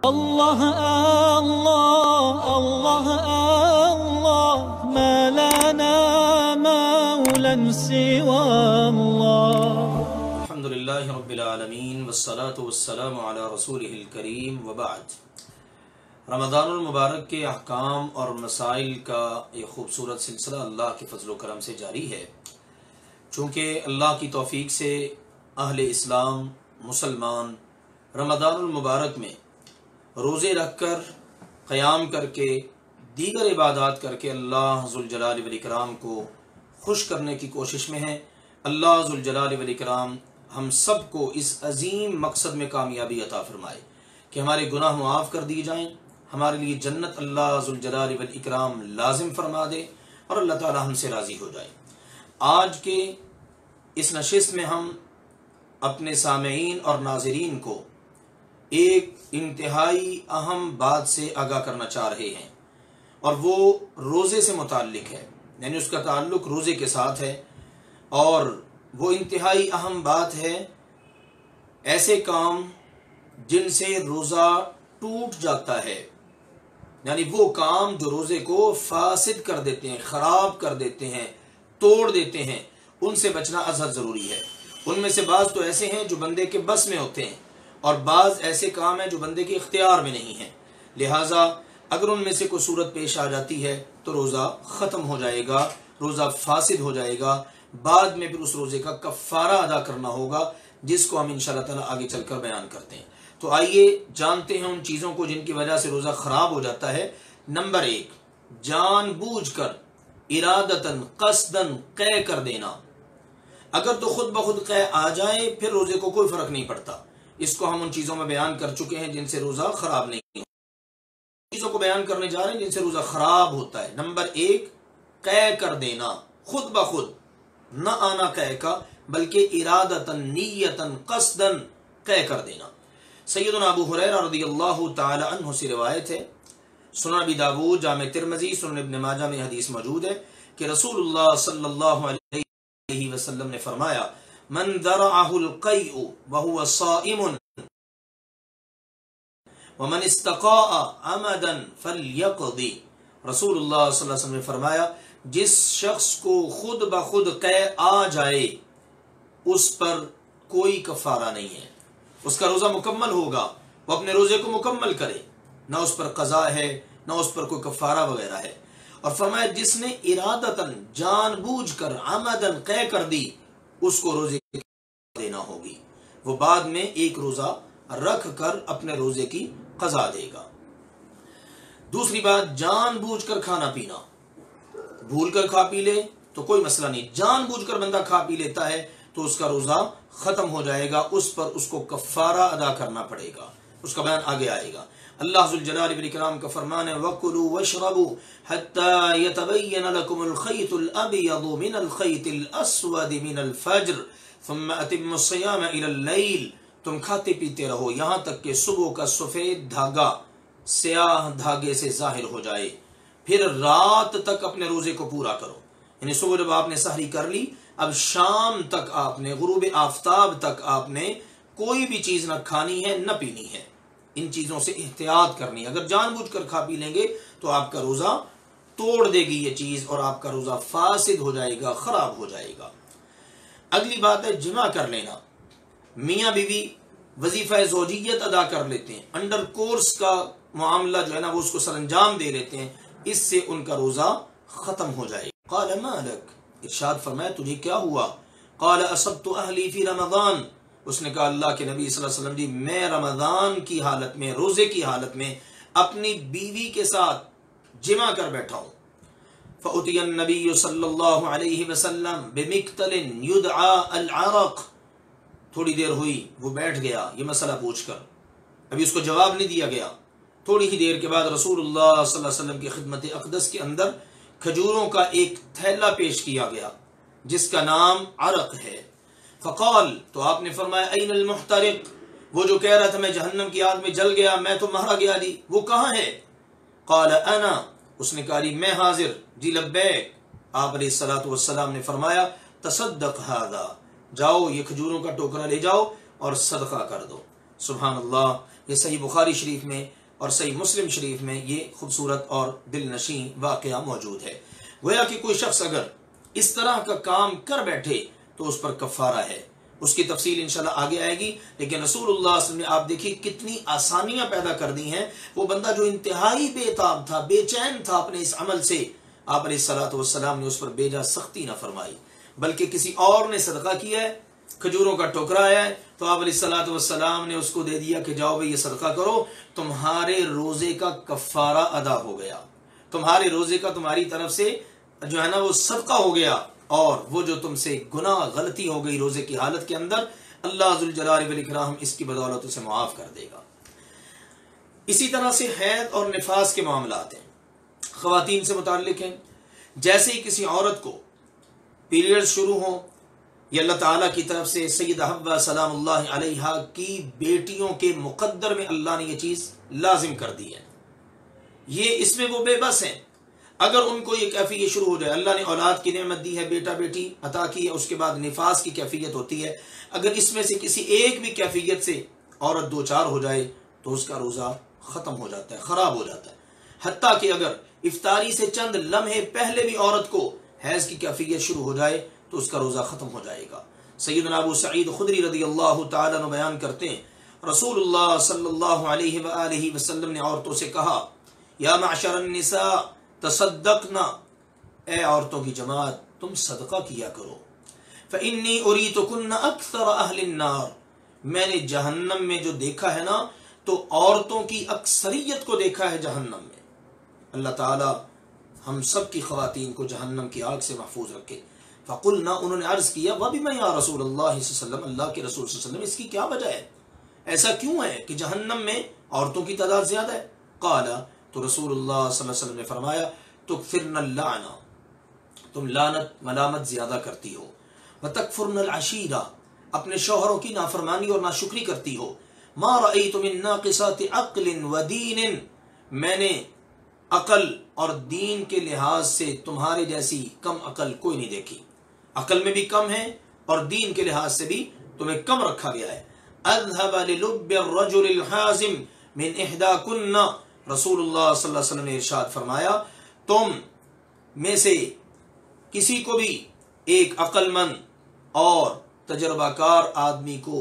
الله الله الله الله ما لنا مولا سوى الله. الحمد لله رب العالمين والصلاة والسلام على رسوله الكريم وبعد. رمضان المبارک کے احکام اور مسائل کا ایک خوبصورت سلسلہ اللہ کے فضل و کرم سے جاری ہے. چونکہ اللہ کی توفیق سے اہل اسلام مسلمان رمضان المبارک میں روزے رکھ کر قیام کر کے دیگر عبادات کر کے اللہ ذوالجلال والاکرام کو خوش کرنے کی کوشش میں ہیں. اللہ ذوالجلال والاکرام ہم سب کو اس عظیم مقصد میں کامیابی عطا فرمائے کہ ہمارے گناہ معاف کر دیے جائیں، ہمارے لیے جنت اللہ ذوالجلال والاکرام لازم فرما دے اور اللہ تعالی ہم سے راضی ہو جائے. آج کے اس نشست میں ہم اپنے سامعین اور ناظرین کو ایک انتہائی اہم بات سے آگاہ کرنا چاہ رہے ہیں، اور وہ روزے سے متعلق ہے، یعنی اس کا تعلق روزے کے ساتھ ہے. اور وہ انتہائی اہم بات ہے ایسے کام جن سے روزہ ٹوٹ جاتا ہے، یعنی وہ کام جو روزے کو فاسد کر دیتے ہیں، خراب کر دیتے ہیں، توڑ دیتے ہیں، ان سے بچنا ازحد ضروری ہے. ان میں سے بعض تو ایسے ہیں جو بندے کے بس میں ہوتے ہیں، اور بعض ایسے کام ہیں جو بندے کے اختیار میں نہیں ہیں. لہٰذا اگر ان میں سے کوئی صورت پیش آ جاتی ہے تو روزہ ختم ہو جائے گا، روزہ فاسد ہو جائے گا. بعد میں پھر اس روزے کا کفارہ ادا کرنا ہوگا، جس کو ہم انشاءاللہ تعالی آگے چل کر بیان کرتے ہیں. تو آئیے جانتے ہیں ان چیزوں کو جن کی وجہ سے روزہ خراب ہو جاتا ہے. نمبر 1، جان بوجھ کر ارادتاً قصداً قے کر دینا. اگر تو خود بخود قے آ جائے پھر روزے کو کوئی فرق نہیں پڑتا. اس کو ہم ان چیزوں میں بیان کر چکے ہیں جن سے روزہ خراب نہیں ہوتا. چیزوں کو بیان کرنے جا رہے ہیں جن سے روزہ خراب ہوتا ہے. نمبر 1، قے کر دینا، خود بخود نہ آنا قے کا، بلکہ ارادتاً نیتاً قصداً قے کر دینا. سیدنا ابو ہریرہ رضی اللہ تعالی عنہ سے روایت ہے، سنن ابی داؤد، جامع ترمذی، سنن ابن ماجہ میں حدیث موجود ہے کہ رسول اللہ صلی اللہ علیہ وسلم نے فرمایا، من ذرعہ القیء وہو صائم ومن استقاء عمدا فلیقضی. رسول اللہ صلی اللہ علیہ وسلم نے فرمایا، جس شخص کو خود بخود قے آ جائے اس پر کوئی کفارہ نہیں ہے، اس کا روزہ مکمل ہوگا، وہ اپنے روزے کو مکمل کرے، نہ اس پر قضا ہے نہ اس پر کوئی کفارہ وغیرہ ہے. اور فرمایا جس نے ارادتاً جان بوجھ کر عمداً قے کر دی اس کو روزے کی دینا ہوگی، وہ بعد میں ایک روزہ رکھ کر اپنے روزے کی قضا دے گا. دوسری بات، جان بوجھ کر کھانا پینا. بھول کر کھا پی لے تو کوئی مسئلہ نہیں، جان بوجھ کر بندہ کھا پی لیتا ہے تو اس کا روزہ ختم ہو جائے گا، اس پر اس کو کفارہ ادا کرنا پڑے گا. اس کا بیان آگے آئے گا. اللہ ذوالجلال والاکرام کا فرمان ہے، وَكُلُوا وَاشْرَبُوا حَتَّى يَتَبَيَّنَ لَكُمُ الْخَيْطُ الْأَبْيَضُ مِنَ الْخَيْطِ الْأَسْوَدِ مِنَ الْفَجْرِ ثُمَّ أَتِمُّوا الصِّيَامَ إِلَى اللَّيْلِ. تم کھاتے پیتے رہو یہاں تک کہ صبح کا سفید دھاگا سیاہ دھاگے سے ظاہر ہو جائے، پھر رات تک اپنے روزے کو پورا کرو. یعنی صبح جب آپ نے سحری کر لی، اب شام تک آپ نے، غروب آفتاب تک آپ نے کوئی بھی چیز نہ کھانی ہے نہ پینی ہے. ان چیزوں سے احتیاط کرنی. اگر جان بوجھ کر کھا پی لیں گے تو آپ کا روزہ توڑ دے گی یہ چیز، اور آپ کا روزہ فاسد ہو جائے گا، خراب ہو جائے گا. اگلی بات ہے جمع کر لینا. میاں بیوی وظیفہ زوجیت ادا کر لیتے ہیں، انڈر کورس کا معاملہ جو ہے نا وہ اس کو سر انجام دے لیتے ہیں، اس سے ان کا روزہ ختم ہو جائے. قال ما لک، ارشاد فرمایا تجھے کیا ہوا؟ قال اصبت اہلی فی رمضان. اس نے کہا اللہ کے نبی صلی اللہ علیہ وسلم جی میں رمضان کی حالت میں، روزے کی حالت میں اپنی بیوی کے ساتھ جمع کر بیٹھا ہوں. فأتی النبی صلی اللہ علیہ وسلم بمقتل یدعا العرق. تھوڑی دیر ہوئی وہ بیٹھ گیا یہ مسئلہ پوچھ کر، ابھی اس کو جواب نہیں دیا گیا. تھوڑی ہی دیر کے بعد رسول اللہ صلی اللہ علیہ وسلم کی خدمت اقدس کے اندر کھجوروں کا ایک تھیلا پیش کیا گیا جس کا نام عرق ہے. فقال، تو آپ نے فرمایا این المحترق، وہ جو کہہ رہا تھا میں جہنم کی آگ میں جل گیا، میں تو مارا گیا جی، وہ کہاں ہے؟ قال انا، اس نے کہا جی میں حاضر. جی لبیک. آپ علیہ الصلوۃ والسلام نے فرمایا تصدق ھذا، جاؤ یہ کھجوروں کا ٹوکرا لے جاؤ اور صدقہ کر دو. سبحان اللہ. یہ صحیح بخاری شریف میں اور صحیح مسلم شریف میں یہ خوبصورت اور دل نشیں واقعہ موجود ہے۔ گویا کہ کوئی شخص اگر اس طرح کا کام کر بیٹھے تو اس پر کفارہ ہے، اس کی تفصیل انشاءاللہ آگے آئے گی، لیکن رسول اللہ صلی اللہ علیہ وسلم نے آپ دیکھیے کتنی آسانیاں پیدا کر دی ہیں۔ وہ بندہ جو انتہائی بے تاب تھا، بے چین تھا اپنے اس عمل سے، آپ علیہ الصلوۃ والسلام نے اس پر بے جا سختی نہ فرمائی، بلکہ کسی اور نے صدقہ کیا ہے، کھجوروں کا ٹوکرا آیا ہے تو آپ علیہ الصلوۃ والسلام نے اس کو دے دیا کہ جاؤ بھائی یہ صدقہ کرو، تمہارے روزے کا کفارہ ادا ہو گیا، تمہارے روزے کا تمہاری طرف سے جو ہے نا وہ صدقہ ہو گیا، اور وہ جو تم سے گناہ غلطی ہو گئی روزے کی حالت کے اندر، اللہ ذوالجلال والاکرام اس کی بدولت اسے معاف کر دے گا۔ اسی طرح سے حید اور نفاس کے معاملات ہیں، خواتین سے متعلق ہیں۔ جیسے ہی کسی عورت کو پیریڈ شروع ہوں، یہ اللہ تعالیٰ کی طرف سے سیدہ حوا سلام اللہ علیہا کی بیٹیوں کے مقدر میں اللہ نے یہ چیز لازم کر دی ہے، یہ اس میں وہ بے بس ہیں۔ اگر ان کو یہ کیفیت شروع ہو جائے، اللہ نے اولاد کی نعمت دی ہے، بیٹا بیٹی عطا کی ہے، اس کے بعد نفاس کی کیفیت ہوتی ہے، اگر اس میں سے کسی ایک بھی کیفیت سے عورت دو چار ہو جائے تو اس کا روزہ ختم ہو جاتا ہے، خراب ہو جاتا ہے۔ حتیٰ کہ اگر افطاری سے چند لمحے پہلے بھی عورت کو حیض کی کیفیت شروع ہو جائے تو اس کا روزہ ختم ہو جائے گا۔ سیدنا ابو سعید خدری رضی اللہ تعالیٰ عنہ بیان کرتے ہیں، رسول اللہ صلی اللہ علیہ وآلہ وسلم نے عورتوں سے کہا، یا معشر النساء تصدقنا، اے عورتوں کی جماعت تم صدقہ کیا کرو، فإنی اریتکن اکثر اہل النار، میں نے جہنم میں جو دیکھا ہے نا تو عورتوں کی اکثریت کو دیکھا ہے جہنم میں۔ اللہ تعالی ہم سب کی خواتین کو جہنم کی آگ سے محفوظ رکھے۔ فقلنا، انہوں نے عرض کیا، وَبِمَا یا رسول اللہ صلی اللہ علیہ وسلم، اللہ کے رسول صلی اللہ علیہ وسلم اس کی کیا وجہ ہے، ایسا کیوں ہے کہ جہنم میں عورتوں کی تعداد زیادہ ہے؟ قال، تو رسول اللہ صلی اللہ علیہ وسلم نے فرمایا، تکثرن اللعنہ، تم لعنت ملامت زیادہ کرتی ہو، وتکفرن العشیرہ، اپنے شوہروں کی نافرمانی اور ناشکری کرتی ہو، ما رأیت من ناقصات عقل و دین، میں نے عقل اور دین کے لحاظ سے تمہارے جیسی کم عقل کوئی نہیں دیکھی، عقل میں بھی کم ہے اور دین کے لحاظ سے بھی تمہیں کم رکھا گیا ہے۔ اذهب للب الرجل الحازم من احداکن، رسول اللہ صلی اللہ علیہ وسلم نے ارشاد فرمایا، تم میں سے کسی کو بھی ایک عقل مند اور تجربہ کار آدمی کو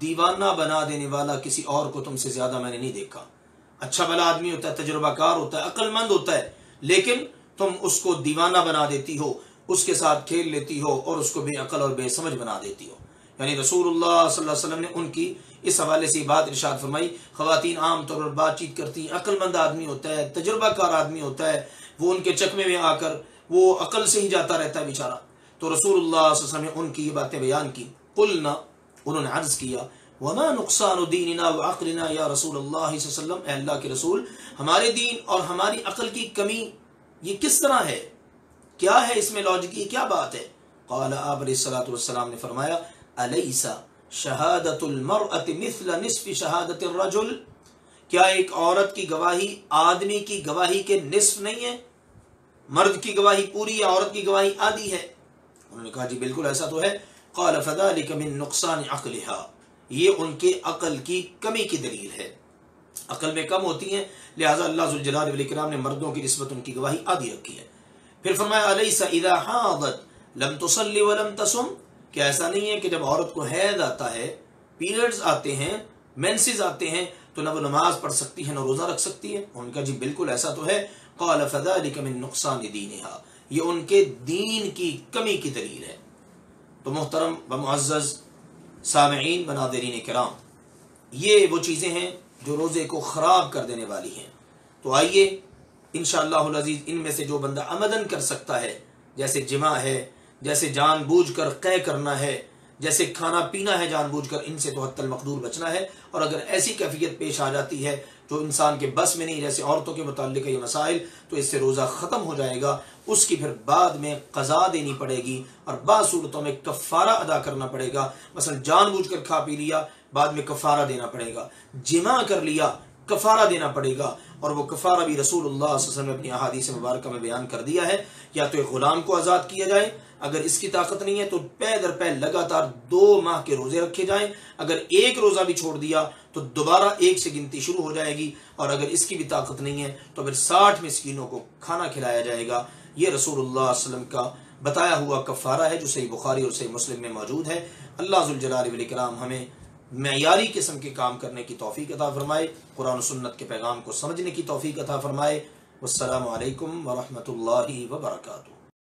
دیوانہ بنا دینے والا کسی اور کو تم سے زیادہ میں نے نہیں دیکھا۔ اچھا بھلا آدمی ہوتا ہے، تجربہ کار ہوتا ہے، عقل مند ہوتا ہے، لیکن تم اس کو دیوانہ بنا دیتی ہو، اس کے ساتھ کھیل لیتی ہو اور اس کو بے عقل اور بے سمجھ بنا دیتی ہو۔ یعنی رسول اللہ صلی اللہ علیہ وسلم نے ان کی اس حوالے سے بات ارشاد فرمائی، خواتین عام طور پر بات چیت کرتی ہیں، عقل مند آدمی ہوتا ہے، تجربہ کار آدمی ہوتا ہے، وہ ان کے چکمے میں آ کر وہ عقل سے ہی جاتا رہتا ہے بیچارہ۔ تو رسول اللہ صلی اللہ علیہ وسلم نے ان کی یہ باتیں بیان کی۔ قلنا، انہوں نے عرض کیا، وما نقصان دیننا وعقلنا یا رسول اللہ صلی اللہ علیہ وسلم، اے اللہ کے رسول، ہمارے دین اور ہماری عقل کی کمی یہ کس طرح ہے، کیا ہے اس میں لاجک، یہ کیا بات ہے؟ قال، آپ علیہ الصلوۃ والسلام نے فرمایا، الیس شہادت المرأة مثل نصف شہادت الرجل، کیا ایک عورت کی گواہی آدمی کی گواہی کے نصف نہیں ہے؟ مرد کی گواہی پوری ہے، عورت کی گواہی آدھی ہے۔ انہوں نے کہا جی بالکل ایسا تو ہے۔ قال فذلك من نقصان عقلها، یہ ان کے عقل کی کمی کی دلیل ہے، عقل میں کم ہوتی ہیں، لہذا اللہ ذوالجلال والاکرام نے مردوں کی نسبت ان کی گواہی آدھی رکھی ہے۔ پھر فرمایا، الیس اذا حاضت لم تصلی ولم تصم، کہ ایسا نہیں ہے کہ جب عورت کو حیض آتا ہے، پیریڈز آتے ہیں، مینسز آتے ہیں، تو نہ وہ نماز پڑھ سکتی ہے نہ روزہ رکھ سکتی ہے؟ ان کا جی بالکل ایسا تو ہے۔ قال فذلك من نقصان دینها، یہ ان کے دین کی کمی کی دلیل ہے۔ تو محترم و معزز سامعین و ناظرین کرام، یہ وہ چیزیں ہیں جو روزے کو خراب کر دینے والی ہیں۔ تو آئیے انشاءاللہ العزیز ان میں سے جو بندہ عمدن کر سکتا ہے، جیسے جماع ہے، جیسے جان بوجھ کر قے کرنا ہے، جیسے کھانا پینا ہے جان بوجھ کر، ان سے تو حتی المقدور بچنا ہے۔ اور اگر ایسی کیفیت پیش آ جاتی ہے جو انسان کے بس میں نہیں، جیسے عورتوں کے متعلق یہ مسائل، تو اس سے روزہ ختم ہو جائے گا، اس کی پھر بعد میں قضا دینی پڑے گی اور بعض صورتوں میں کفارہ ادا کرنا پڑے گا۔ مثلا جان بوجھ کر کھا پی لیا، بعد میں کفارہ دینا پڑے گا، جماع کر لیا، کفارہ دینا پڑے گا، اور وہ کفارہ بھی رسول اللہ صلی اللہ علیہ وسلم نے اپنی احادیث مبارکہ میں بیان کر دیا ہے۔ یا تو ایک غلام کو آزاد کیا جائے، اگر اس کی طاقت نہیں ہے تو پے در پے لگاتار 2 ماہ کے روزے رکھے جائیں، اگر ایک روزہ بھی چھوڑ دیا تو دوبارہ 1 سے گنتی شروع ہو جائے گی، اور اگر اس کی بھی طاقت نہیں ہے تو پھر 60 مسکینوں کو کھانا کھلایا جائے گا۔ یہ رسول اللہ صلی اللہ علیہ وسلم کا بتایا ہوا کفارہ ہے جو صحیح بخاری اور صحیح مسلم میں موجود ہے۔ اللہ ذوالجلال والاکرام ہمیں معیاری قسم کے کام کرنے کی توفیق عطا فرمائے، قرآن و سنت کے پیغام کو سمجھنے کی توفیق عطا فرمائے۔ والسلام علیکم ورحمۃ اللہ وبرکاتہ۔